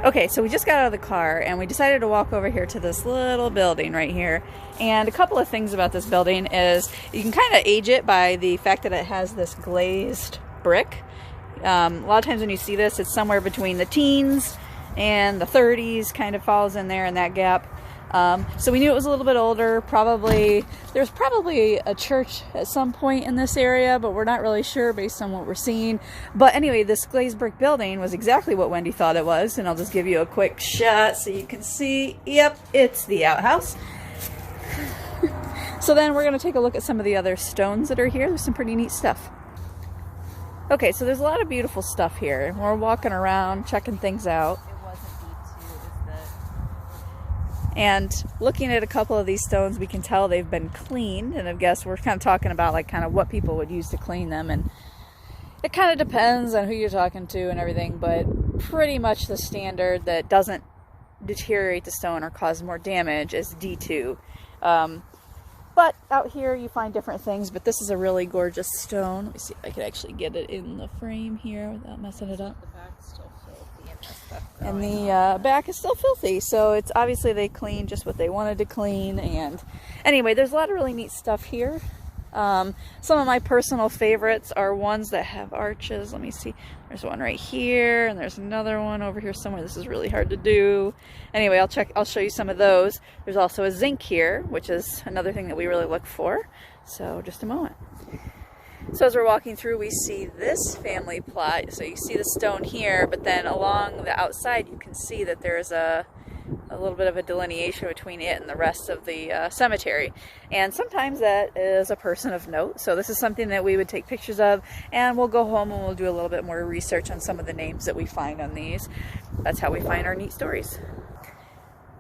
Okay, so we just got out of the car and we decided to walk over here to this little building right here. And a couple of things about this building is you can kind of age it by the fact that it has this glazed brick. A lot of times when you see this, it's somewhere between the teens and the 30s, kind of falls in there in that gap. So we knew it was a little bit older. There's probably a church at some point in this area, but we're not really sure based on what we're seeing. But anyway, this glazed brick building was exactly what Wendy thought it was, and I'll just give you a quick shot so you can see. Yep, it's the outhouse. So then we're going to take a look at some of the other stones that are here. There's some pretty neat stuff. Okay, so there's a lot of beautiful stuff here. We're walking around, checking things out. And looking at a couple of these stones, we can tell they've been cleaned. And I guess we're kind of talking about like kind of what people would use to clean them. And it kind of depends on who you're talking to and everything. But pretty much the standard that doesn't deteriorate the stone or cause more damage is D2. But out here you find different things. But this is a really gorgeous stone. Let me see if I can actually get it in the frame here without messing it up. And the back is still filthy, so it's obviously they cleaned just what they wanted to clean. And anyway, there's a lot of really neat stuff here. Some of my personal favorites are ones that have arches. Let me see. There's one right here, and there's another one over here somewhere. This is really hard to do. Anyway, I'll show you some of those. There's also a zinc here, which is another thing that we really look for. So just a moment. So as we're walking through, we see this family plot. So you see the stone here, but then along the outside you can see that there's a little bit of a delineation between it and the rest of the cemetery. And sometimes that is a person of note. So this is something that we would take pictures of, and we'll go home and we'll do a little bit more research on some of the names that we find on these. That's how we find our neat stories.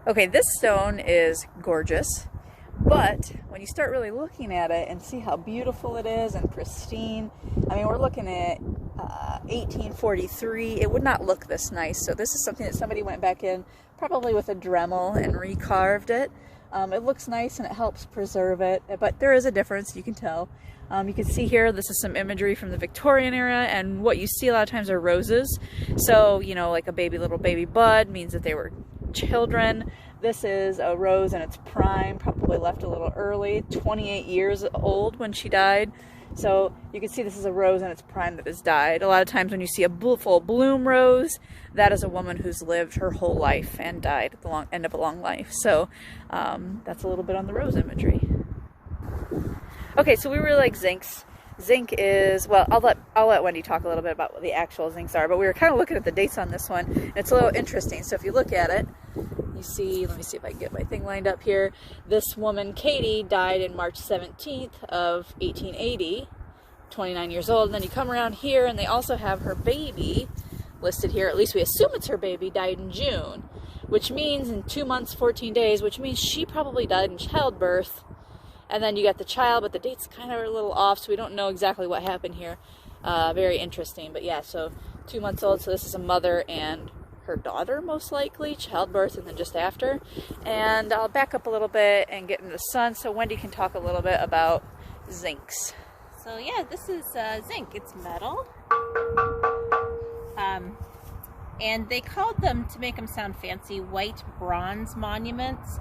Okay, this stone is gorgeous. But when you start really looking at it and see how beautiful it is and pristine, I mean, we're looking at 1843. It would not look this nice. So this is something that somebody went back in probably with a Dremel and recarved it. It looks nice and it helps preserve it, but there is a difference, you can tell. You can see here, this is some imagery from the Victorian era, and what you see a lot of times are roses. So, you know, like a little baby bud means that they were children. This is a rose in its prime, probably left a little early, 28 years old when she died. So you can see this is a rose in its prime that has died. A lot of times when you see a full bloom rose, that is a woman who's lived her whole life and died at the end of a long life. So that's a little bit on the rose imagery. Okay, so we really like zincs. Zinc is, well, I'll let Wendy talk a little bit about what the actual zincs are, but we were kind of looking at the dates on this one, and it's a little interesting. So if you look at it, you see, let me see if I can get my thing lined up here. This woman, Katie, died in March 17th of 1880, 29 years old. And then you come around here and they also have her baby listed here. At least we assume it's her baby, died in June, which means in 2 months, 14 days, which means she probably died in childbirth. And then you got the child, but the dates kind of are a little off, so we don't know exactly what happened here. Very interesting, but yeah, so 2 months old, so this is a mother and her daughter, most likely, childbirth, and then just after. And I'll back up a little bit and get into the sun so Wendy can talk a little bit about zincs. So yeah, this is zinc. It's metal. And they called them, to make them sound fancy, white bronze monuments.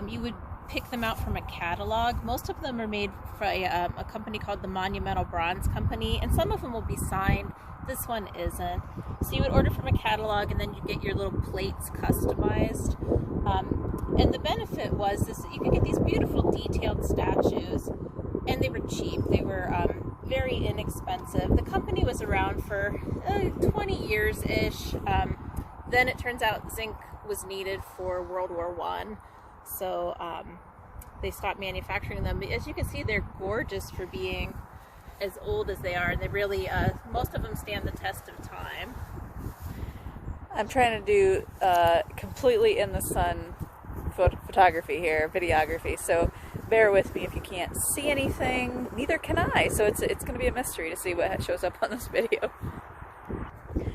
You would pick them out from a catalog. Most of them are made by a company called the Monumental Bronze Company, and some of them will be signed. This one isn't. So you would order from a catalog, and then you get your little plates customized. And the benefit was that you could get these beautiful detailed statues, and they were cheap. They were very inexpensive. The company was around for 20 years-ish. Then it turns out zinc was needed for World War I. So they stopped manufacturing them. As you can see, they're gorgeous for being as old as they are, and they really, most of them stand the test of time. I'm trying to do completely in the sun photography here, videography, so bear with me if you can't see anything. Neither can I, so it's going to be a mystery to see what shows up on this video.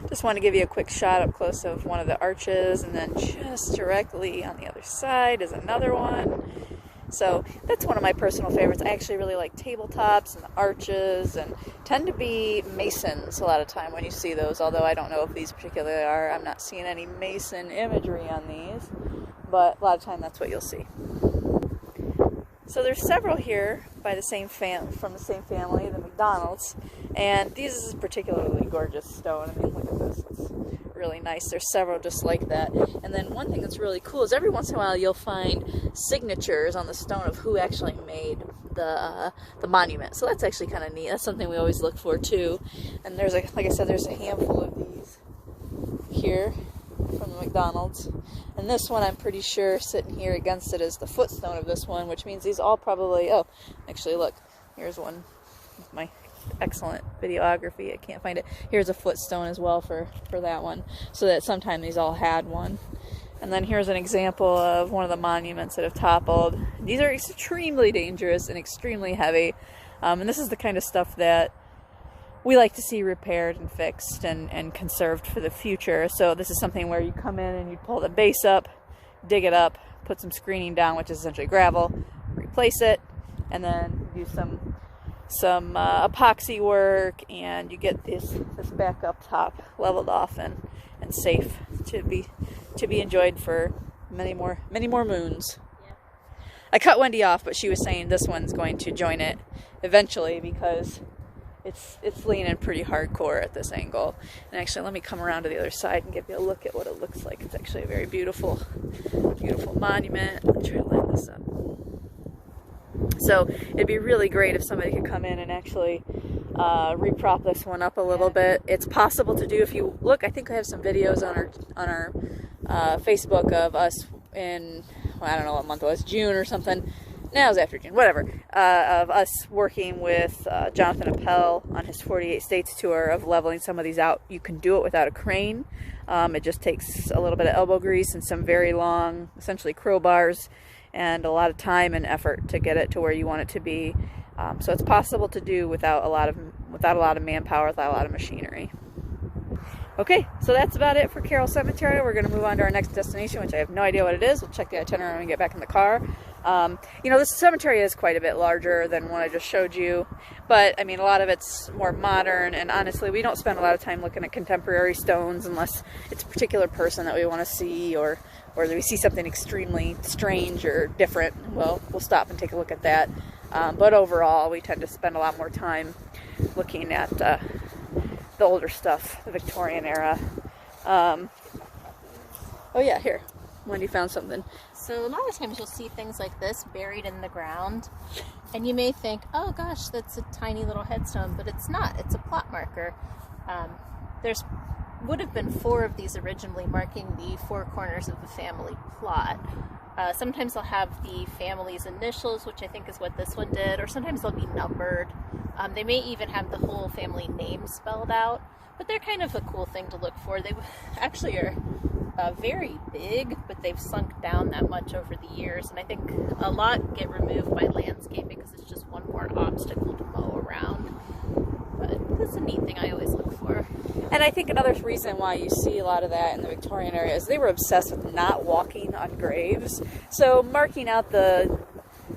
Just want to give you a quick shot up close of one of the arches, and then just directly on the other side is another one. So that's one of my personal favorites. I actually really like tabletops and the arches, and tend to be masons a lot of time when you see those, although I don't know if these particularly are. I'm not seeing any mason imagery on these, but a lot of time that's what you'll see. So there's several here by the same from the same family, the McDonald's, and this is a particularly gorgeous stone. I mean, look at this. It's really nice. There's several just like that. And then one thing that's really cool is every once in a while you'll find signatures on the stone of who actually made the monument. So that's actually kind of neat. That's something we always look for too. And there's like I said, there's a handful of these here from the McDonald's. And this one, I'm pretty sure sitting here against it is the footstone of this one, which means these all probably, oh, actually look, here's one with my excellent videography. I can't find it. Here's a footstone as well for that one, so that sometime these all had one. And then here's an example of one of the monuments that have toppled. These are extremely dangerous and extremely heavy, and this is the kind of stuff that we like to see repaired and fixed and conserved for the future. So this is something where you come in and you pull the base up, dig it up, put some screening down, which is essentially gravel, replace it, and then do some epoxy work, and you get this back up top leveled off and safe to be enjoyed for many more moons. Yeah. I cut Wendy off, but she was saying this one's going to join it eventually because it's leaning pretty hardcore at this angle. And actually, let me come around to the other side and give you a look at what it looks like. It's actually a very beautiful monument. I'll try to line this up. So it'd be really great if somebody could come in and actually reprop this one up a little bit. It's possible to do if you look. I think I have some videos on our Facebook of us in, well, I don't know what month it was, June or something. No, it was after June, whatever, of us working with Jonathan Appel on his 48 States tour of leveling some of these out. You can do it without a crane. It just takes a little bit of elbow grease and some very long, essentially crowbars, and a lot of time and effort to get it to where you want it to be. So it's possible to do without a lot of manpower, without a lot of machinery. Okay, so that's about it for Carroll Cemetery. We're going to move on to our next destination, which I have no idea what it is. We'll check the itinerary when we get back in the car. You know, this cemetery is quite a bit larger than what I just showed you, but I mean, a lot of it's more modern, and honestly, we don't spend a lot of time looking at contemporary stones unless it's a particular person that we want to see, or we see something extremely strange or different. Well, we'll stop and take a look at that. But overall, we tend to spend a lot more time looking at the older stuff, the Victorian era. Oh yeah, here, Wendy found something. So a lot of times you'll see things like this buried in the ground, and you may think, oh gosh, that's a tiny little headstone, but it's not. It's a plot marker. There's would have been 4 of these originally, marking the 4 corners of the family plot. Sometimes they'll have the family's initials, which I think is what this one did, or sometimes they'll be numbered. They may even have the whole family name spelled out, but they're kind of a cool thing to look for. They actually are very big, but they've sunk down that much over the years, and I think a lot get removed by landscaping because it's just one more obstacle to mow around. But that's a neat thing I always look for. And I think another reason why you see a lot of that in the Victorian area is they were obsessed with not walking on graves. So marking out the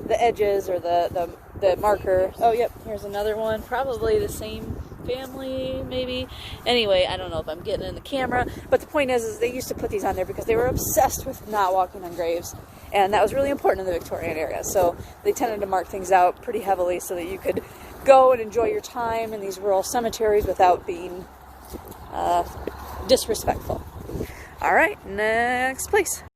edges or the marker. Oh, yep, here's another one. Probably the same family, maybe. Anyway, I don't know if I'm getting in the camera, but the point is they used to put these on there because they were obsessed with not walking on graves, and that was really important in the Victorian area. So they tended to mark things out pretty heavily so that you could go and enjoy your time in these rural cemeteries without being disrespectful. All right, next place.